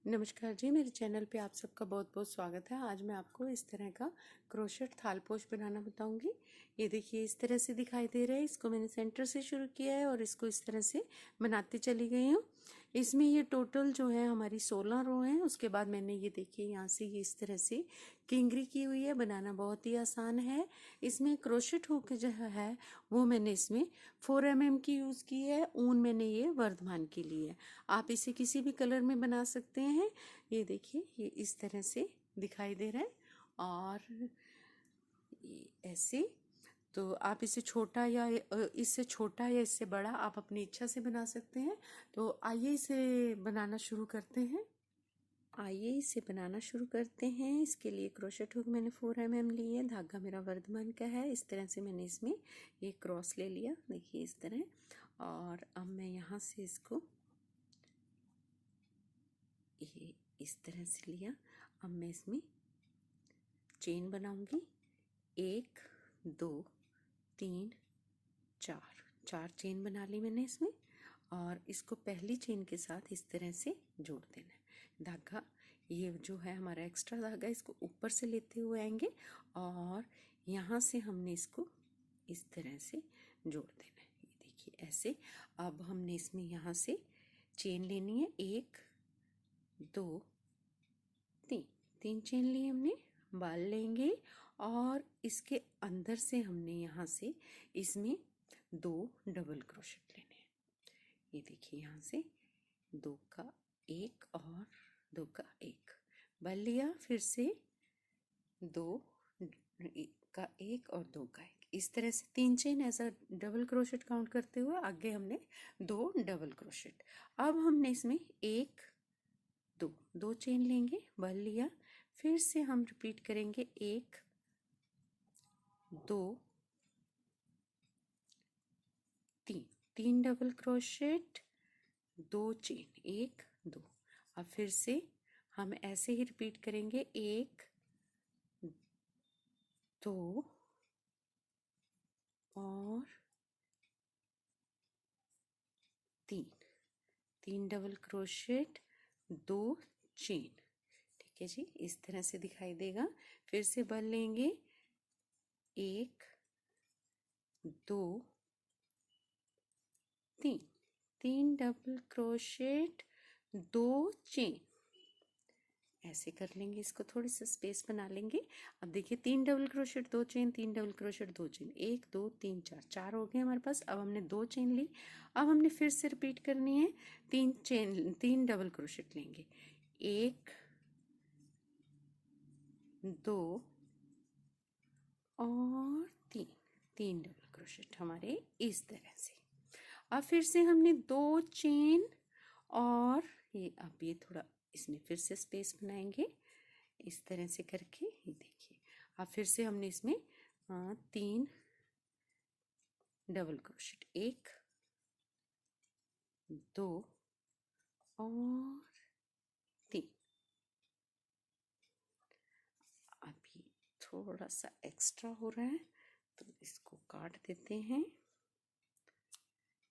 नमस्कार जी, मेरे चैनल पे आप सबका बहुत बहुत स्वागत है। आज मैं आपको इस तरह का क्रोशेट थालपोश बनाना बताऊंगी। ये देखिए इस तरह से दिखाई दे रहा है। इसको मैंने सेंटर से शुरू किया है और इसको इस तरह से बनाते चली गई हूँ। इसमें ये टोटल जो है हमारी 16 रो हैं। उसके बाद मैंने ये देखिए यहाँ से ये इस तरह से किंगरी की हुई है। बनाना बहुत ही आसान है। इसमें क्रोशेट हुक जो है वो मैंने इसमें 4 mm की यूज़ की है। ऊन मैंने ये वर्धमान की ली है। आप इसे किसी भी कलर में बना सकते हैं। ये देखिए ये इस तरह से दिखाई दे रहा है और ये ऐसे। तो आप इसे छोटा या इससे छोटा या इससे बड़ा आप अपनी इच्छा से बना सकते हैं। तो आइए इसे बनाना शुरू करते हैं। इसके लिए क्रोशेट हुक मैंने 4 mm ली है। धागा मेरा वर्धमान का है। इस तरह से मैंने इसमें ये क्रॉस ले लिया, देखिए इस तरह। और अब मैं यहाँ से इसको ये इस तरह से लिया। अब मैं इसमें चेन बनाऊंगी। 1 2 3 4 चेन बना ली मैंने इसमें। और इसको पहली चेन के साथ इस तरह से जोड़ देना है। धागा ये जो है हमारा एक्स्ट्रा धागा, इसको ऊपर से लेते हुए आएंगे और यहाँ से हमने इसको इस तरह से जोड़ देना है। ये देखिए ऐसे। अब हमने इसमें यहाँ से चेन लेनी है। 1 2 3 चेन ली हमने। बाल लेंगे और इसके अंदर से हमने यहाँ से इसमें 2 डबल क्रोशेट लेने हैं। ये देखिए यहाँ से 2 का 1 और 2 का 1 बाल लिया। फिर से 2 का 1 और 2 का 1, इस तरह से 3 चेन ऐसा डबल क्रोशेट काउंट करते हुए आगे हमने 2 डबल क्रोशेट। अब हमने इसमें 1 2 चेन लेंगे, बाल लिया। फिर से हम रिपीट करेंगे 1 2 3 डबल क्रोशेट, 2 चेन 1 2। अब फिर से हम ऐसे ही रिपीट करेंगे 1 2 और 3 डबल क्रोशेट, 2 चेन। ठीक है जी, इस तरह से दिखाई देगा। फिर से बाल लेंगे 1 2 3 डबल क्रोशेट, 2 चेन। ऐसे कर लेंगे, इसको थोड़ी सी स्पेस बना लेंगे। अब देखिए 3 double crochet 2 chain, 3 double crochet 2 chain, 1 2 3 4 हो गए हमारे पास। अब हमने 2 चेन ली। अब हमने फिर से रिपीट करनी है। 3 डबल क्रोशेट लेंगे। 1 2 और 3 डबल क्रोशेट हमारे इस तरह से। अब फिर से हमने 2 चेन और ये अब ये थोड़ा इसमें फिर से स्पेस बनाएंगे इस तरह से करके। ये देखिए अब फिर से हमने इसमें 3 डबल क्रोशेट, 1 2 और 3। अभी थोड़ा सा एक्स्ट्रा हो रहा है तो इसको काट देते हैं।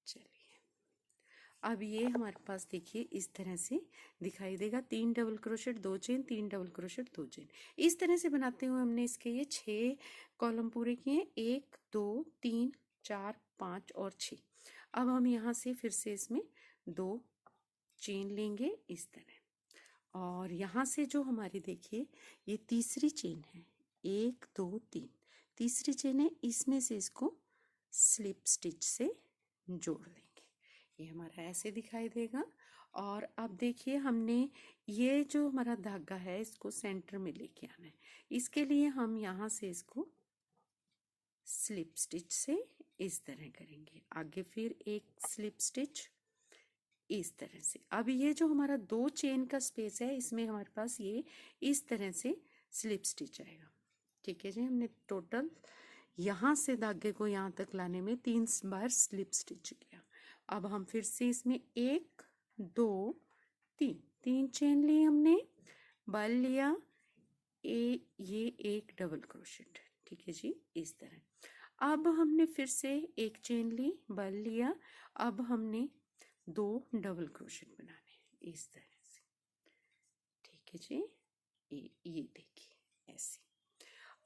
चलिए अब ये हमारे पास देखिए इस तरह से दिखाई देगा। 3 double crochet 2 chain, 3 double crochet 2 chain. इस तरह से बनाते हुए हमने इसके ये 6 कॉलम पूरे किए। 1 2 3 4 5 और 6। अब हम यहाँ से फिर से इसमें 2 चेन लेंगे इस तरह। और यहाँ से जो हमारी देखिए ये तीसरी चेन है, 1 2 3 तीसरी चेन है, इसमें से इसको स्लिप स्टिच से जोड़ देंगे। ये हमारा ऐसे दिखाई देगा। और अब देखिए हमने ये जो हमारा धागा है इसको सेंटर में लेके आना है। इसके लिए हम यहाँ से इसको स्लिप स्टिच से इस तरह करेंगे। आगे फिर एक स्लिप स्टिच इस तरह से। अब ये जो हमारा 2 चेन का स्पेस है इसमें हमारे पास ये इस तरह से स्लिप स्टिच आएगा। ठीक है जी, हमने टोटल यहाँ से धागे को यहाँ तक लाने में 3 बार स्लिप स्टिच किया। अब हम फिर से इसमें 1 2 3 चेन ली हमने, बाल लिया। ये एक डबल क्रोशेट। ठीक है जी, इस तरह। अब हमने फिर से एक चेन ली, बाल लिया। अब हमने 2 डबल क्रोशेट बनाने इस तरह से। ठीक है जी, ये देखिए ऐसे।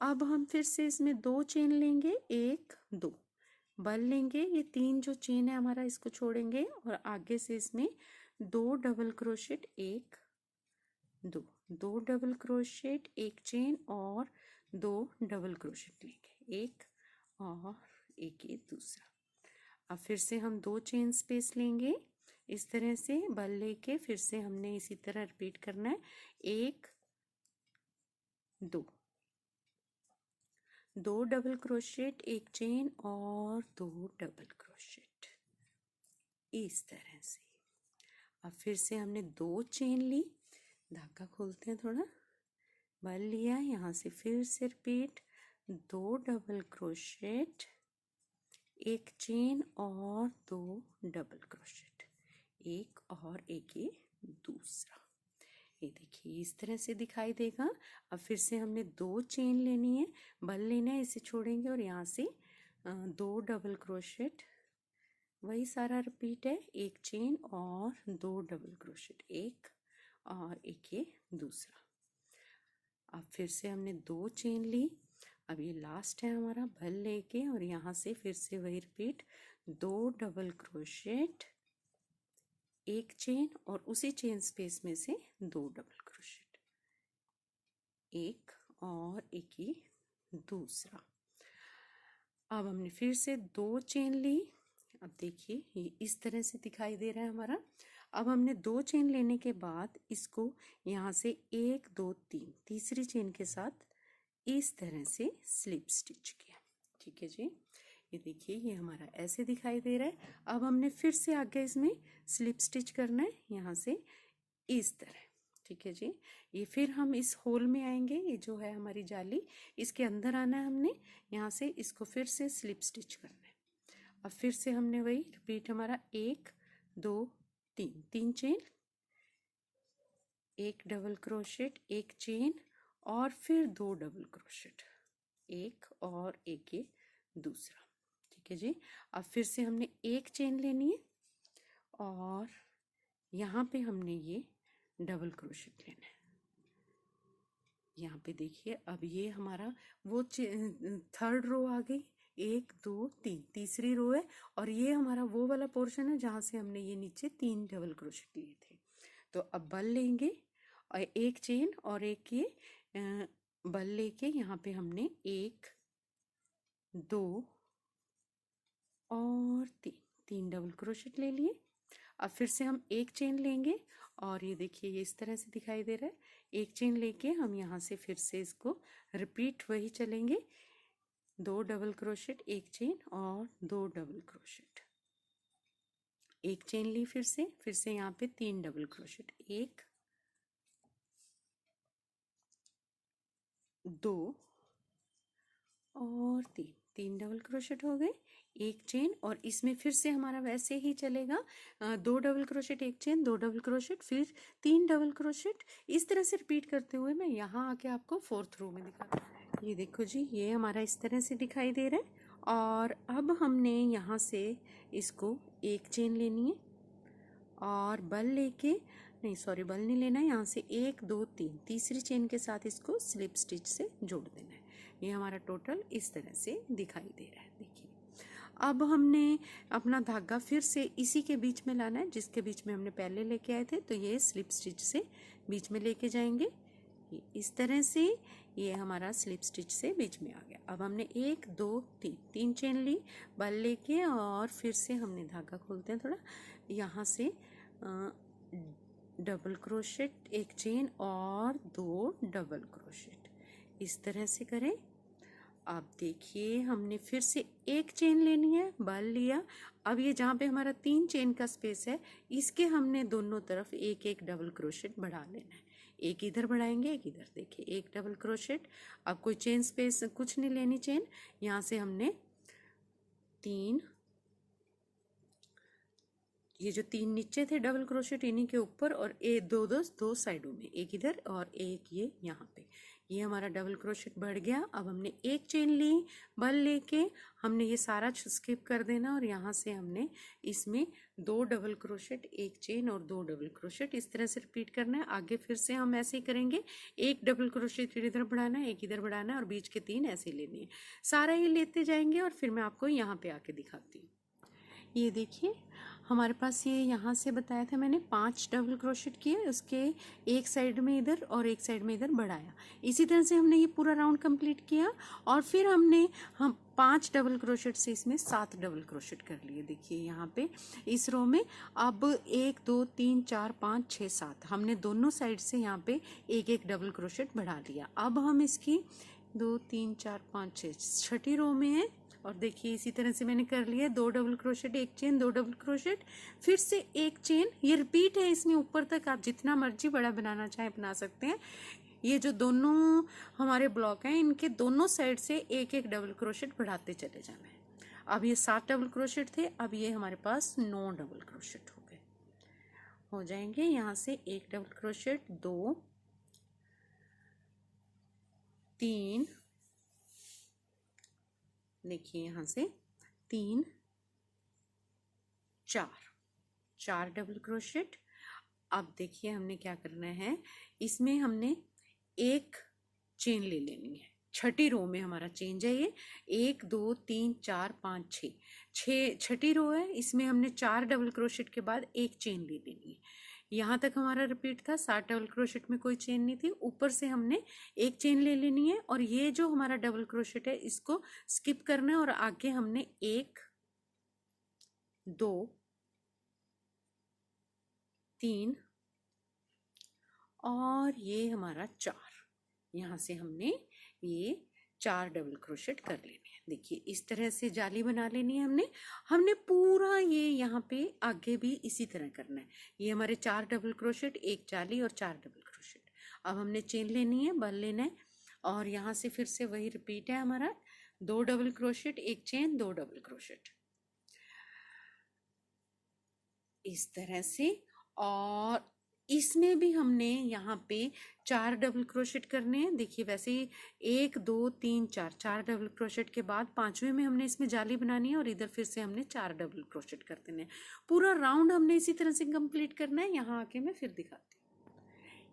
अब हम फिर से इसमें 2 चेन लेंगे, 1 2 बल लेंगे, ये 3 जो चेन है हमारा इसको छोड़ेंगे और आगे से इसमें 2 double crochet, 1 2 2 double crochet, 1 chain और 2 डबल क्रोशेट लेंगे, एक और एक ये दूसरा। अब फिर से हम 2 चेन स्पेस लेंगे, इस तरह से बल लेके फिर से हमने इसी तरह रिपीट करना है, 1 2 2 डबल क्रोशेट, 1 चेन और 2 डबल क्रोशेट, इस तरह से। अब फिर से हमने 2 चेन ली, धागा खोलते हैं थोड़ा, बल लिया, यहाँ से फिर से रिपीट, 2 डबल क्रोशेट, 1 चेन और 2 डबल क्रोशेट, एक और एक ये दूसरा। ये देखिए इस तरह से दिखाई देगा। अब फिर से हमने 2 चेन लेनी है, बल लेना है, इसे छोड़ेंगे और यहाँ से 2 डबल क्रोशेट, वही सारा रिपीट है, 1 चेन और 2 डबल क्रोशेट, एक और एक ये दूसरा। अब फिर से हमने 2 चेन ली, अब ये लास्ट है हमारा, बल लेके और यहाँ से फिर से वही रिपीट, 2 डबल क्रोशेट, 1 चेन और उसी चेन स्पेस में से 2 डबल क्रोशेट, एक और एक ही दूसरा। अब हमने फिर से 2 चेन ली, अब देखिए ये इस तरह से दिखाई दे रहा है हमारा। अब हमने 2 चेन लेने के बाद इसको यहाँ से 1 2 3 तीसरी चेन के साथ इस तरह से स्लिप स्टिच किया, ठीक है जी। ये देखिए ये हमारा ऐसे दिखाई दे रहा है। अब हमने फिर से आगे इसमें स्लिप स्टिच करना है, यहाँ से इस तरह, ठीक है जी। ये फिर हम इस होल में आएंगे, ये जो है हमारी जाली, इसके अंदर आना है हमने, यहाँ से इसको फिर से स्लिप स्टिच करना है। अब फिर से हमने वही रिपीट, हमारा 1 2 3 3 चेन, 1 डबल क्रोशेट, 1 चेन और फिर 2 डबल क्रोशेट, एक और एक ये दूसरा, ठीक है जी। अब फिर से हमने 1 चेन लेनी है और यहाँ पे हमने ये डबल क्रोशेट लेना है। यहाँ पे देखिए अब ये हमारा वो थर्ड रो आ गई, 1 2 3 तीसरी रो है और ये हमारा वो वाला पोर्शन है जहाँ से हमने ये नीचे 3 डबल क्रोशेट लिए थे। तो अब बल लेंगे और 1 चेन और एक ये बल लेके यहाँ पे हमने 1 2 और 3 डबल क्रोशेट ले लिए। अब फिर से हम 1 चेन लेंगे और ये देखिए ये इस तरह से दिखाई दे रहा है, 1 चेन लेके हम यहाँ से फिर से इसको रिपीट वही चलेंगे, 2 डबल क्रोशेट, 1 चेन और 2 डबल क्रोशेट, 1 चेन ली, फिर से यहाँ पे 3 डबल क्रोशेट, 1 2 और 3 डबल क्रोशेट हो गए, 1 चेन और इसमें फिर से हमारा वैसे ही चलेगा, 2 double crochet, 1 chain, 2 double crochet, फिर 3 डबल क्रोशेट, इस तरह से रिपीट करते हुए मैं यहाँ आके आपको 4th रो में दिखाती हूँ। ये देखो जी ये हमारा इस तरह से दिखाई दे रहा है और अब हमने यहाँ से इसको 1 चेन लेनी है और बल लेके, नहीं सॉरी बल नहीं लेना है, यहाँ से 1 2 3 तीसरी चेन के साथ इसको स्लिप स्टिच से जोड़ देना है। ये हमारा टोटल इस तरह से दिखाई दे रहा है। देखिए अब हमने अपना धागा फिर से इसी के बीच में लाना है जिसके बीच में हमने पहले लेके आए थे, तो ये स्लिप स्टिच से बीच में लेके जाएंगे, ये इस तरह से, ये हमारा स्लिप स्टिच से बीच में आ गया। अब हमने 1 2 3 3 चेन ली, बल लेके और फिर से हमने धागा खोलते हैं थोड़ा, यहाँ से डबल क्रोशेट, 1 चेन और 2 डबल क्रोशेट, इस तरह से करें। अब देखिए हमने फिर से 1 चेन लेनी है, बल लिया, अब ये जहाँ पे हमारा 3 चेन का स्पेस है इसके हमने दोनों तरफ 1 1 डबल क्रोशेट बढ़ा लेना है, एक इधर बढ़ाएंगे एक इधर, देखिए 1 डबल क्रोशेट। अब कोई चेन स्पेस कुछ नहीं लेनी चेन, यहाँ से हमने 3, ये जो 3 नीचे थे डबल क्रोशेट इन्हीं के ऊपर और दो साइडों में, एक इधर और एक ये यहाँ पे, ये हमारा डबल क्रोशेट बढ़ गया। अब हमने एक चेन ली, बल लेके हमने ये सारा स्किप कर देना और यहाँ से हमने इसमें 2 डबल क्रोशेट, एक चेन और 2 डबल क्रोशेट इस तरह से रिपीट करना है। आगे फिर से हम ऐसे ही करेंगे, एक डबल क्रोशेट इधर बढ़ाना है, एक इधर बढ़ाना है और बीच के 3 ऐसे लेने हैं। सारा ये लेते जाएंगे और फिर मैं आपको यहाँ पे आके दिखाती हूँ। ये देखिए हमारे पास ये यहाँ से बताया था मैंने 5 डबल क्रोशेट किए, उसके एक साइड में इधर और एक साइड में इधर बढ़ाया। इसी तरह से हमने ये पूरा राउंड कंप्लीट किया और फिर हम 5 डबल क्रोशेट से इसमें 7 डबल क्रोशेट कर लिए। देखिए यहाँ पे इस रो में अब 1 2 3 4 5 6 7 हमने दोनों साइड से यहाँ पे एक एक डबल क्रोशेट बढ़ा लिया। अब हम इसकी 2 3 4 5 6 छठी रो में है और देखिए इसी तरह से मैंने कर लिया 2 डबल क्रोशेट, एक चेन, 2 डबल क्रोशेट, फिर से एक चेन। ये रिपीट है इसमें, ऊपर तक आप जितना मर्जी बड़ा बनाना चाहे बना सकते हैं। ये जो दोनों हमारे ब्लॉक हैं इनके दोनों साइड से एक एक डबल क्रोशेट बढ़ाते चले जाना है। अब ये 7 डबल क्रोशेट थे, अब ये हमारे पास 9 डबल क्रोशेट हो गए, हो जाएंगे। यहाँ से एक डबल क्रोशेट, 2 3, देखिए यहाँ से 3 4 डबल क्रोशेट। अब देखिए हमने क्या करना है, इसमें हमने एक चेन ले लेनी है। छठी रो में हमारा चेंज है ये, 1 2 3 4 5 6 छठी रो है, इसमें हमने 4 डबल क्रोशेट के बाद एक चेन ले लेनी है। यहाँ तक हमारा रिपीट था, 7 डबल क्रोशेट में कोई चेन नहीं थी, ऊपर से हमने एक चेन ले लेनी है और ये जो हमारा डबल क्रोशेट है इसको स्किप करना है और आगे हमने 1 2 3 और ये हमारा 4, यहाँ से हमने ये 4 डबल क्रोशेट कर लेने हैं। देखिए इस तरह से जाली बना लेनी है हमने पूरा ये यहाँ पे आगे भी इसी तरह करना है। ये हमारे 4 डबल क्रोशेट, एक जाली और 4 डबल क्रोशेट। अब हमने चेन लेनी है, बल लेना है और यहाँ से फिर से वही रिपीट है हमारा, 2 डबल क्रोशेट, एक चेन, 2 डबल क्रोशेट इस तरह से। और इसमें भी हमने यहाँ पे 4 डबल क्रोशेट करने हैं। देखिए वैसे ही 1 2 3 4 डबल क्रोशेट के बाद 5वें में हमने इसमें जाली बनानी है और इधर फिर से हमने 4 डबल क्रोशेट कर देने हैं। पूरा राउंड हमने इसी तरह से कंप्लीट करना है। यहाँ आके मैं फिर दिखाती हूँ।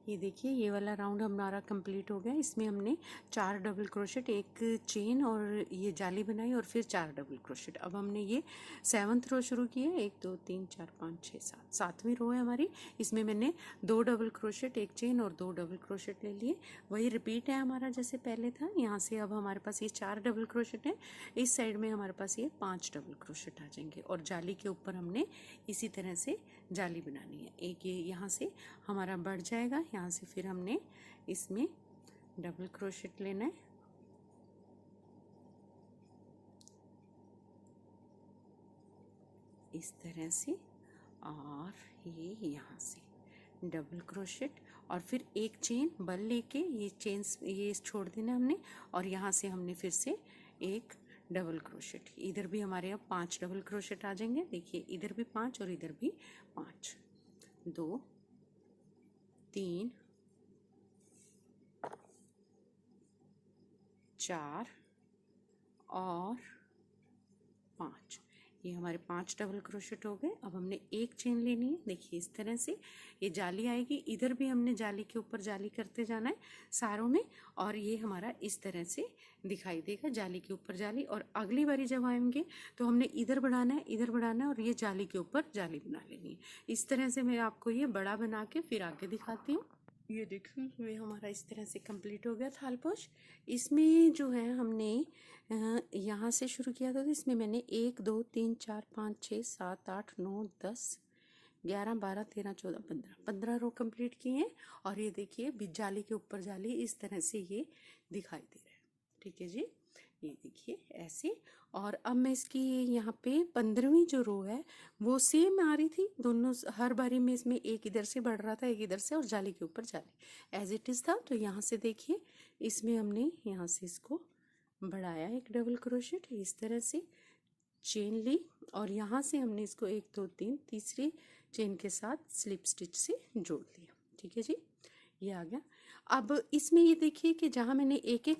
ये देखिए ये वाला राउंड हमारा कंप्लीट हो गया। इसमें हमने 4 डबल क्रोशेट, एक चेन और ये जाली बनाई और फिर 4 डबल क्रोशेट। अब हमने ये 7th रो शुरू की है, 1 2 3 4 5 6 7, 7वीं रो है हमारी। इसमें मैंने 2 डबल क्रोशेट, एक चेन और 2 डबल क्रोशेट ले लिए। वही रिपीट है हमारा जैसे पहले था। यहाँ से अब हमारे पास ये 4 डबल क्रोशेट है, इस साइड में हमारे पास ये 5 डबल क्रोशेट आ जाएंगे और जाली के ऊपर हमने इसी तरह से जाली बनानी है। एक ये यहाँ से हमारा बढ़ जाएगा, यहाँ से फिर हमने इसमें डबल क्रोशेट लेना है। इस तरह से और ये यहाँ से डबल क्रोशेट और फिर एक चेन, बल लेके ये चेन ये छोड़ देना हमने और यहाँ से हमने फिर से एक डबल क्रोशेट। इधर भी हमारे अब 5 डबल क्रोशेट आ जाएंगे। देखिए इधर भी 5 और इधर भी 5, 2 3 4 और 5, ये हमारे 5 डबल क्रोशेट हो गए। अब हमने एक चेन लेनी है। देखिए इस तरह से ये जाली आएगी, इधर भी हमने जाली के ऊपर जाली करते जाना है सारों में और ये हमारा इस तरह से दिखाई देगा, जाली के ऊपर जाली। और अगली बारी जब आएंगे तो हमने इधर बढ़ाना है, इधर बढ़ाना है और ये जाली के ऊपर जाली बना लेनी है। इस तरह से मैं आपको ये बड़ा बना के फिर आगे दिखाती हूँ। ये देखिए ये हमारा इस तरह से कंप्लीट हो गया थालपोश। इसमें जो है हमने यहाँ से शुरू किया था, तो इसमें मैंने 1 2 3 4 5 6 7 8 9 10 11 12 13 14 15 रो कंप्लीट किए हैं। और ये देखिए जाली के ऊपर जाली इस तरह से ये दिखाई दे रहा है। ठीक है जी, ये देखिए ऐसे। और अब मैं इसकी यहाँ पे 15वीं जो रो है वो सेम आ रही थी, दोनों हर बारी में इसमें एक इधर से बढ़ रहा था, एक इधर से, और जाली के ऊपर जाली एज इट इज़ था। तो यहाँ से देखिए इसमें हमने यहाँ से इसको बढ़ाया, एक डबल क्रोशेट इस तरह से चेन ली और यहाँ से हमने इसको 1 2 3 तीसरी चेन के साथ स्लिप स्टिच से जोड़ दिया। ठीक है जी, ये आ गया। अब इसमें ये देखिए कि जहाँ मैंने एक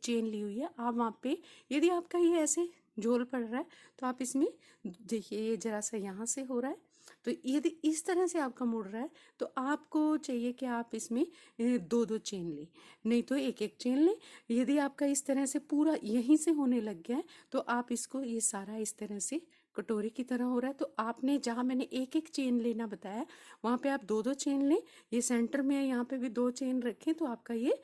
चेन ली हुई है, आप वहाँ पे यदि आपका ये ऐसे झोल पड़ रहा है तो आप इसमें देखिए ये जरा सा यहाँ से हो रहा है, तो यदि इस तरह से आपका मुड़ रहा है तो आपको चाहिए कि आप इसमें दो दो चेन लें, नहीं तो एक एक चेन लें। यदि आपका इस तरह से पूरा यहीं से होने लग गया है तो आप इसको ये सारा इस तरह से कटोरे की तरह हो रहा है, तो आपने जहाँ मैंने एक एक चेन लेना बताया वहाँ पे आप दो दो चेन लें। ये सेंटर में है, यहाँ पे भी दो चेन रखें तो आपका ये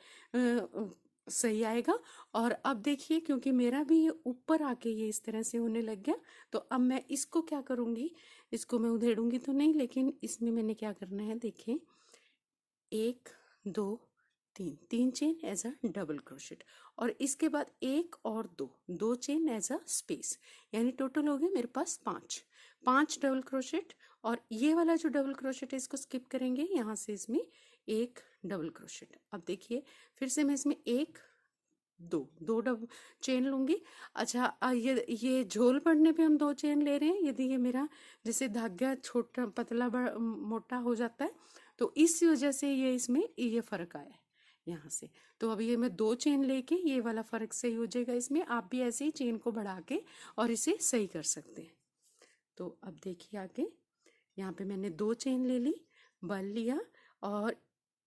सही आएगा। और अब देखिए क्योंकि मेरा भी ये ऊपर आके ये इस तरह से होने लग गया, तो अब मैं इसको क्या करूँगी, इसको मैं उधेड़ूंगी तो नहीं, लेकिन इसमें मैंने क्या करना है देखें, एक दो तीन, तीन chain as a double crochet, और इसके बाद एक और दो, दो चेन एज अ स्पेस, यानी टोटल हो गए मेरे पास पांच, पांच डबल क्रोशेट। और ये वाला जो डबल क्रोशेट है इसको स्किप करेंगे, यहाँ से इसमें एक डबल क्रोशेट। अब देखिए फिर से मैं इसमें एक दो, दो डबल चेन लूंगी। अच्छा ये झोल पड़ने पे हम दो चेन ले रहे हैं, यदि ये मेरा जैसे धागा छोटा पतला मोटा हो जाता है तो इस वजह से ये इसमें ये फर्क आया है यहाँ से। तो अब ये मैं दो चेन लेके ये वाला फर्क सही हो जाएगा इसमें। आप भी ऐसे ही चेन को बढ़ा के और इसे सही कर सकते हैं। तो अब देखिए आगे यहाँ पे मैंने दो चेन ले ली, बल लिया और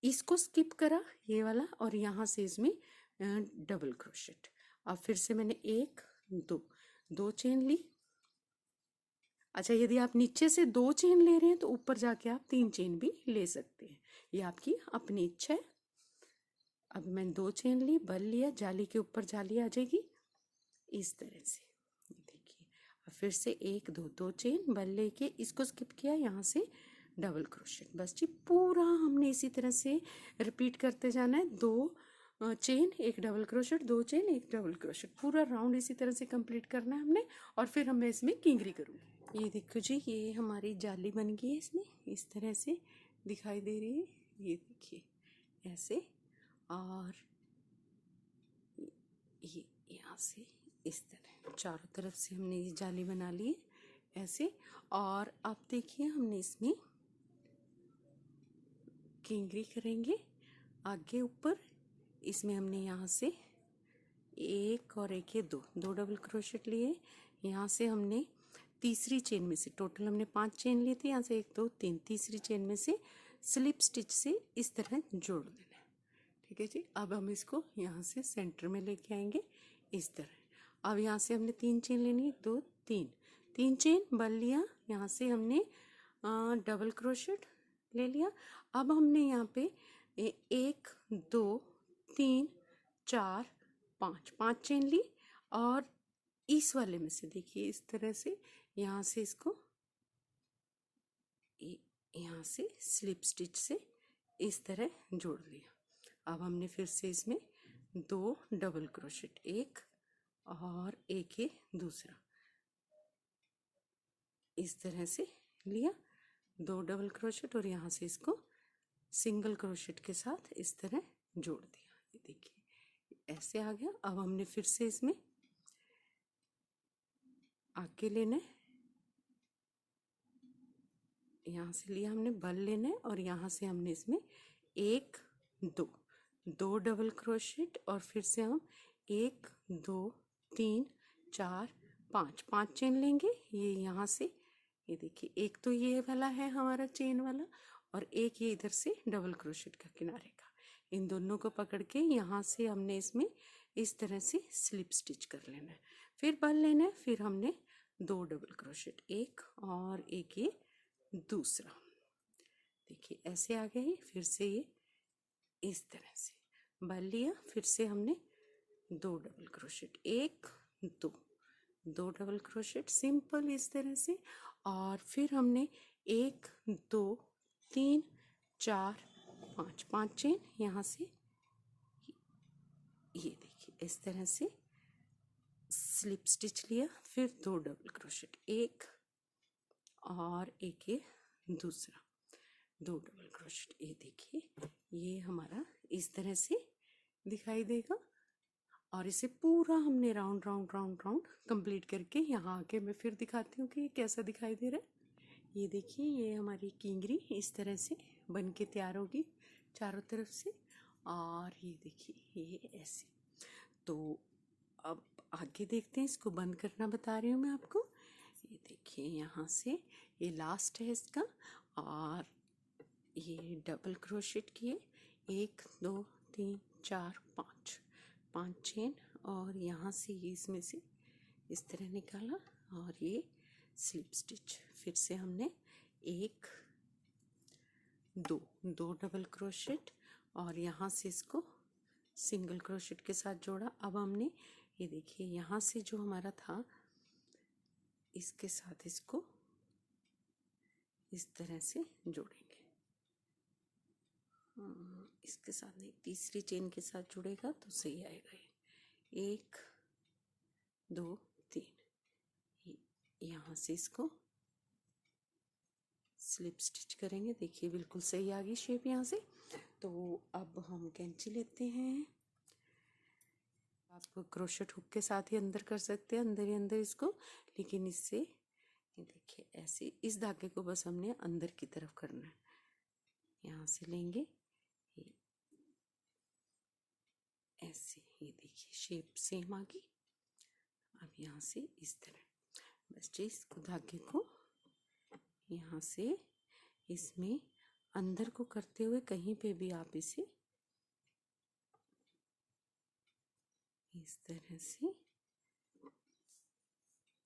इसको स्किप करा ये वाला, और यहाँ से इसमें डबल क्रोशेट। अब फिर से मैंने एक दो, दो चेन ली। अच्छा यदि आप नीचे से दो चेन ले रहे हैं तो ऊपर जाके आप तीन चेन भी ले सकते हैं, ये आपकी अपनी इच्छा है। अब मैंने दो चेन ली, बल लिया, जाली के ऊपर जाली आ जाएगी इस तरह से, देखिए। अब फिर से एक दो, दो चेन, बल लेके इसको स्किप किया, यहाँ से डबल क्रोशेट। बस जी पूरा हमने इसी तरह से रिपीट करते जाना है। दो चेन, एक डबल क्रोशेट, दो चेन, एक डबल क्रोशेट, पूरा राउंड इसी तरह से कंप्लीट करना है हमने। और फिर मैं इसमें किंगरी करूँगी। ये देखो जी ये हमारी जाली बन गई है, इसमें इस तरह से दिखाई दे रही है, ये देखिए ऐसे। और ये यहाँ से इस तरह चारों तरफ से हमने ये जाली बना ली है ऐसे। और अब देखिए हमने इसमें किंगरी करेंगे आगे ऊपर। इसमें हमने यहाँ से एक और एक, ये दो, दो डबल क्रोशेट लिए। यहाँ से हमने तीसरी चेन में से, टोटल हमने पांच चेन ली थी, यहाँ से एक दो तीन, तीसरी चेन में से स्लिप स्टिच से इस तरह जोड़ देना है। ठीक है जी। अब हम इसको यहाँ से सेंटर में लेके आएंगे इस तरह। अब यहाँ से हमने तीन चेन लेनी है, दो तीन, तीन चेन, बल लिया, यहाँ से हमने डबल क्रोशेट ले लिया। अब हमने यहाँ पे एक दो तीन चार पाँच, पाँच चेन ली, और इस वाले में से देखिए इस तरह से यहाँ से इसको यहाँ से स्लिप स्टिच से इस तरह जोड़ दिया। अब हमने फिर से इसमें दो डबल क्रोशेट, एक और एक ये दूसरा, इस तरह से लिया, दो डबल क्रोशेट, और यहाँ से इसको सिंगल क्रोशेट के साथ इस तरह जोड़ दिया। ये देखिए ऐसे आ गया। अब हमने फिर से इसमें आगे लेना है, यहाँ से लिया हमने, बल लेना है, और यहाँ से हमने इसमें एक दो, दो डबल क्रोशेट, और फिर से हम एक दो तीन चार पाँच, पाँच चेन लेंगे। ये यहाँ से ये देखिए एक तो ये वाला है हमारा चेन वाला, और एक ये इधर से डबल क्रोशेट का किनारे का, इन दोनों को पकड़ के यहाँ से हमने इसमें इस तरह से स्लिप स्टिच कर लेना है। फिर बल लेना है, फिर हमने दो डबल क्रोशेट, एक और एक ये दूसरा, देखिए ऐसे आ गया। फिर से ये इस तरह से बल लिया, फिर से हमने दो डबल क्रोशेट, एक दो, दो डबल क्रोशेट सिंपल इस तरह से, और फिर हमने एक दो तीन चार पाँच, पाँच चेन, यहाँ से ये देखिए इस तरह से स्लिप स्टिच लिया, फिर दो डबल क्रोशेट, एक और एक ये दूसरा, दो डबल क्रोशेट। ये देखिए ये हमारा इस तरह से दिखाई देगा। और इसे पूरा हमने round round round round complete करके यहाँ आके मैं फिर दिखाती हूँ कि ये कैसा दिखाई दे रहा है। ये देखिए ये हमारी किंगरी इस तरह से बन के तैयार होगी। चारों तरफ से, और ये देखिए ये ऐसे। तो अब आगे देखते हैं, इसको बंद करना बता रही हूँ मैं आपको। ये देखिए यहाँ से ये लास्ट है इसका, और ये डबल क्रोशेट किए, 1 2 3 4 5 5 चेन, और यहाँ से ये इसमें से इस तरह निकाला, और ये स्लिप स्टिच। फिर से हमने 1 2 डबल क्रोशेट, और यहाँ से इसको सिंगल क्रोशेट के साथ जोड़ा। अब हमने ये देखिए यहाँ से जो हमारा था, इसके साथ इसको इस तरह से जोड़ेंगे। इसके साथ नहीं, तीसरी चेन के साथ जुड़ेगा तो सही आएगा। ये 1 2 3, यहाँ से इसको स्लिप स्टिच करेंगे। देखिए बिल्कुल सही आ गई शेप यहाँ से। तो अब हम कैंची लेते हैं। आप क्रोशेट हुक के साथ ही अंदर कर सकते हैं, अंदर ही अंदर इसको, लेकिन इससे ये देखिए ऐसे इस धागे को बस हमने अंदर की तरफ करना है। यहाँ से लेंगे ये ऐसे, ये देखिए शेप सेम आ गई। अब यहाँ से इस तरह बस जी इसको धागे को यहाँ से इसमें अंदर को करते हुए कहीं पे भी आप इसे इस तरह से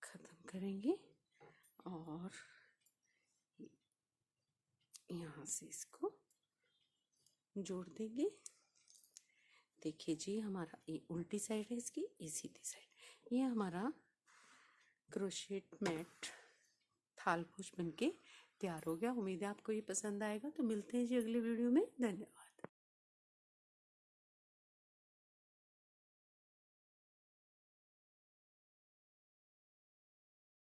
खत्म करेंगे, और यहाँ से इसको जोड़ देंगे। देखिए जी हमारा ये उल्टी साइड है इसकी, ये सीधी साइड। ये हमारा क्रोशेट मैट थाल पोश बनके तैयार हो गया। उम्मीद है आपको ये पसंद आएगा। तो मिलते हैं जी अगले वीडियो में। धन्यवाद।